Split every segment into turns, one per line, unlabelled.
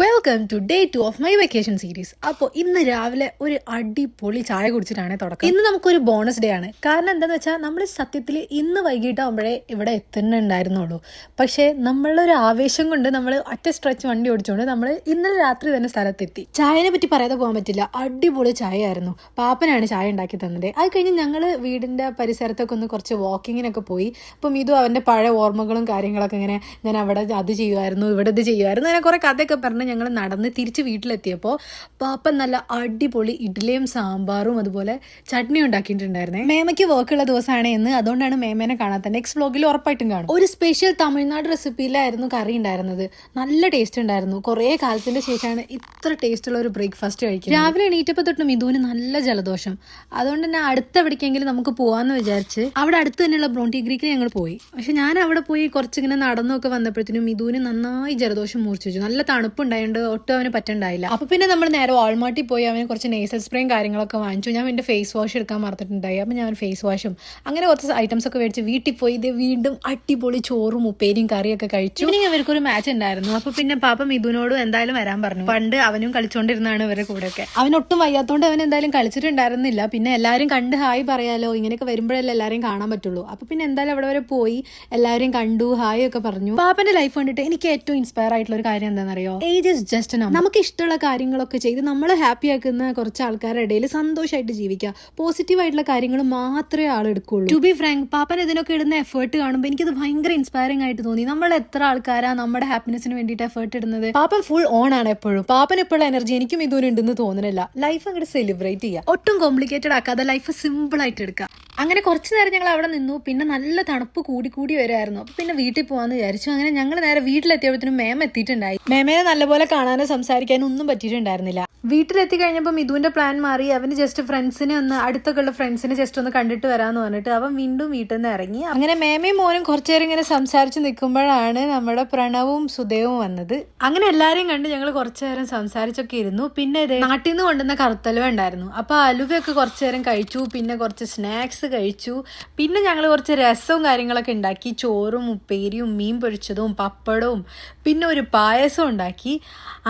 Welcome to day 2 of my vacation series. അപ്പോൾ ഇന്ന് രാവിലെ ഒരു അടിപൊളി ചായ കുടിച്ചിട്ടാണ് തുടക്കം. ഇന്ന് നമുക്കൊരു ബോണസ് ഡേ ആണ്. കാരണം എന്താണെന്ന് വെച്ചാൽ നമ്മൾ സത്യത്തിൽ ഇന്ന് വൈകിട്ടാകുമ്പോഴേ ഇവിടെ എത്തുന്നുണ്ടായിരുന്നുള്ളൂ. പക്ഷേ നമ്മളൊരു ആവേശം കൊണ്ട് നമ്മൾ ഒറ്റ സ്ട്രെച്ച് വണ്ടി ഓടിച്ചുകൊണ്ട് നമ്മൾ ഇന്നലെ രാത്രി തന്നെ സ്ഥലത്തെത്തി. ചായനെ പറ്റി പറയാതെ പോകാൻ പറ്റില്ല, അടിപൊളി ചായ ആയിരുന്നു. പാപ്പനാണ് ചായ ഉണ്ടാക്കി തന്നത്. അത് കഴിഞ്ഞ് ഞങ്ങൾ വീടിൻ്റെ പരിസരത്തൊക്കെ ഒന്ന് കുറച്ച് വാക്കിങ്ങിനൊക്കെ പോയി. അപ്പം ഇതും അവൻ്റെ പഴയ ഓർമ്മകളും കാര്യങ്ങളൊക്കെ ഇങ്ങനെ ഞാൻ അവിടെ അത് ചെയ്യുമായിരുന്നു, ഇവിടെ ഇത് ചെയ്യുമായിരുന്നു, അങ്ങനെ കുറേ കഥയൊക്കെ പറഞ്ഞ് ഞങ്ങൾ നടന്ന് തിരിച്ച് വീട്ടിലെത്തിയപ്പോൾ പാപ്പൻ നല്ല അടിപൊളി ഇഡ്ഡലിയും സാമ്പാറും അതുപോലെ ചട്നിയും ഉണ്ടാക്കിയിട്ടുണ്ടായിരുന്നേ. മേമയ്ക്ക് വർക്കുള്ള ദിവസമാണ് എന്ന്, അതുകൊണ്ടാണ് മേമേനെ കാണാത്ത. നെക്സ്റ്റ് വ്ലോഗിൽ ഉറപ്പായിട്ടും കാണും. ഒരു സ്പെഷ്യൽ തമിഴ്നാട് റെസിപ്പിയിലായിരുന്നു കറി ഉണ്ടായിരുന്നത്. നല്ല ടേസ്റ്റ് ഉണ്ടായിരുന്നു. കുറേ കാലത്തിന്റെ ശേഷമാണ് ഇത്ര ടേസ്റ്റുള്ള ഒരു ബ്രേക്ക്ഫാസ്റ്റ് കഴിക്കുന്നത്. രാവിലെ എണീറ്റപ്പോൾ തൊട്ടും മിഥുവിന് നല്ല ജലദോഷം. അതുകൊണ്ട് തന്നെ അടുത്ത എവിടേക്കെങ്കിലും നമുക്ക് പോകാമെന്ന് വിചാരിച്ച് അവിടെ അടുത്ത് തന്നെയുള്ള ബ്രോണ്ടി ഗ്രീക്കിൽ ഞങ്ങൾ പോയി. പക്ഷെ ഞാൻ അവിടെ പോയി കുറച്ചിങ്ങനെ നടന്നൊക്കെ വന്നപ്പോഴത്തേനും മിഥുവിന് നന്നായി ജലദോഷം മൂർച്ഛിച്ചു. നല്ല തണുപ്പുണ്ടായതുകൊണ്ട് ഒട്ടും അവന് പറ്റുണ്ടായില്ല. അപ്പൊ പിന്നെ നമ്മൾ നേരെ വാൾമാർട്ടിൽ പോയി അവന് കുറച്ച് നേസൽ സ്പ്രേയും കാര്യങ്ങളൊക്കെ വാങ്ങിച്ചു. ഞാൻ എൻ്റെ ഫേസ് വാഷ് എടുക്കാൻ മറന്നിട്ടുണ്ടായി. അപ്പം ഞാൻ ഫേസ് വാഷും അങ്ങനെ കുറച്ച് ഐറ്റംസ് ഒക്കെ മേടിച്ച് വീട്ടിൽ പോയി ഇത് വീണ്ടും അടിപൊളി ചോറും ഉപ്പേരിയും കറിയൊക്കെ കഴിച്ചു. ഇനി ഇവർക്കൊരു മാച്ച് ഉണ്ടായിരുന്നു. അപ്പൊ പിന്നെ പാപ്പ മിഥുനോട് എന്തായാലും വരാൻ പറഞ്ഞു. പണ്ട് അവനും കളിച്ചോണ്ടിരുന്നാണ് ഇവരുടെ കൂടെയൊക്കെ. അവനൊട്ടും വയ്യാത്തോണ്ട് അവൻ എന്തായാലും കളിച്ചിട്ടുണ്ടായിരുന്നില്ല. പിന്നെ എല്ലാവരും കണ്ട് ഹായ് പറയാലോ, ഇങ്ങനെയൊക്കെ വരുമ്പോഴല്ലേ എല്ലാവരെയും കാണാൻ പറ്റുള്ളൂ. അപ്പൊ പിന്നെ എന്തായാലും അവിടെ വരെ പോയി എല്ലാവരെയും കണ്ടു, ഹായ് ഒക്കെ പറഞ്ഞു. പാപ്പന്റെ ലൈഫ് കണ്ടിട്ട് എനിക്ക് ഏറ്റവും ഇൻസ്പയർ ആയിട്ടുള്ള ഒരു കാര്യം എന്താണെന്നറിയോ? ഏജ് ഇസ് ജസ്റ്റ് നമുക്ക് ഇഷ്ടമുള്ള കാര്യങ്ങളൊക്കെ ചെയ്ത് നമ്മളെ ഹാപ്പി ആക്കുന്ന കുറച്ച് ആൾക്കാരുടെ ഇടയിൽ സന്തോഷമായിട്ട് ജീവിക്കുക. പോസിറ്റീവ് ആയിട്ടുള്ള കാര്യങ്ങൾ മാത്രമേ ആളെടുക്കുള്ളൂ. ടു ബി ഫ്രാങ്ക്, പാപ്പൻ ഇതിനൊക്കെ ഇടുന്ന എഫേർട്ട് കാണുമ്പോൾ എനിക്കത് ഭയങ്കര ഇൻസ്പയറിംഗ് ആയിട്ട് തോന്നി. നമ്മൾ എത്ര ആൾക്കാരാ നമ്മുടെ ഹാപ്പിനെസിന് വേണ്ടിയിട്ട് എഫേർട്ട് ഇടുന്നത്. പാപ്പൻ ഫുൾ ഓൺ ആണ് എപ്പോഴും. പാപ്പൻ എപ്പോഴുള്ള എനർജി എനിക്കും ഇതുവരെയുണ്ടെന്ന് തോന്നുന്നില്ല. ലൈഫ് അങ്ങോട്ട് സെലിബ്രേറ്റ് ചെയ്യുക, ഒട്ടും കോംപ്ലിക്കേറ്റഡ് ആക്കാതെ ലൈഫ് സിമ്പിൾ ആയിട്ട് എടുക്കുക. അങ്ങനെ കുറച്ച് നേരം ഞങ്ങൾ അവിടെ നിന്നു. പിന്നെ നല്ല തണുപ്പ് കൂടി വരുമായിരുന്നു. അപ്പൊ പിന്നെ വീട്ടിൽ പോകാന്ന് വിചാരിച്ചു. അങ്ങനെ ഞങ്ങൾ നേരെ വീട്ടിലെത്തിയപ്പോഴത്തേനും മേമ എത്തിയിട്ടുണ്ടായി. മേമേനെ നല്ലപോലെ കാണാനോ സംസാരിക്കാനോ ഒന്നും പറ്റിയിട്ടുണ്ടായിരുന്നില്ല. വീട്ടിലെത്തി കഴിഞ്ഞപ്പോൾ മിഥുവിന്റെ പ്ലാൻ മാറി. അവന് ജസ്റ്റ് ഫ്രണ്ട്സിനെ ഒന്ന്, അടുത്തൊക്കെ ഉള്ള ഫ്രണ്ട്സിനെ ജസ്റ്റ് ഒന്ന് കണ്ടിട്ട് വരാമെന്ന് പറഞ്ഞിട്ട് അവൻ വീണ്ടും വീട്ടിൽ നിന്ന് ഇറങ്ങി. അങ്ങനെ മേമയും മോനും കുറച്ചു നേരം ഇങ്ങനെ സംസാരിച്ച് നിൽക്കുമ്പോഴാണ് നമ്മുടെ പ്രണവും സുദേവും വന്നത്. അങ്ങനെ എല്ലാവരെയും കണ്ട് ഞങ്ങൾ കുറച്ചു നേരം സംസാരിച്ചൊക്കെ ഇരുന്നു. പിന്നെ നാട്ടിൽ നിന്ന് കൊണ്ടുവന്ന കറുത്തലുവ ഉണ്ടായിരുന്നു. അപ്പോൾ അലുവയൊക്കെ കുറച്ചു നേരം കഴിച്ചു. പിന്നെ കുറച്ച് സ്നാക്സ് കഴിച്ചു. പിന്നെ ഞങ്ങൾ കുറച്ച് രസവും കാര്യങ്ങളൊക്കെ ഉണ്ടാക്കി. ചോറും ഉപ്പേരിയും മീൻ പൊരിച്ചതും പപ്പടവും പിന്നെ ഒരു പായസം ഉണ്ടാക്കി.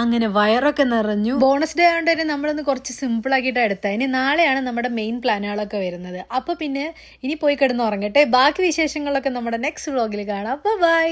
അങ്ങനെ വയറൊക്കെ നിറഞ്ഞു. ബോണസ് ഡേ ആയതുകൊണ്ട് തന്നെ നമ്മളൊന്ന് കുറച്ച് സിമ്പിൾ ആക്കിയിട്ട് എടുത്താൽ. ഇനി നാളെയാണ് നമ്മുടെ മെയിൻ പ്ലാനുകളൊക്കെ വരുന്നത്. അപ്പോൾ പിന്നെ ഇനി പോയി കിടന്ന് ഉറങ്ങട്ടെ. ബാക്കി വിശേഷങ്ങളൊക്കെ നമ്മുടെ നെക്സ്റ്റ് വ്ലോഗിൽ കാണാം. ബൈ.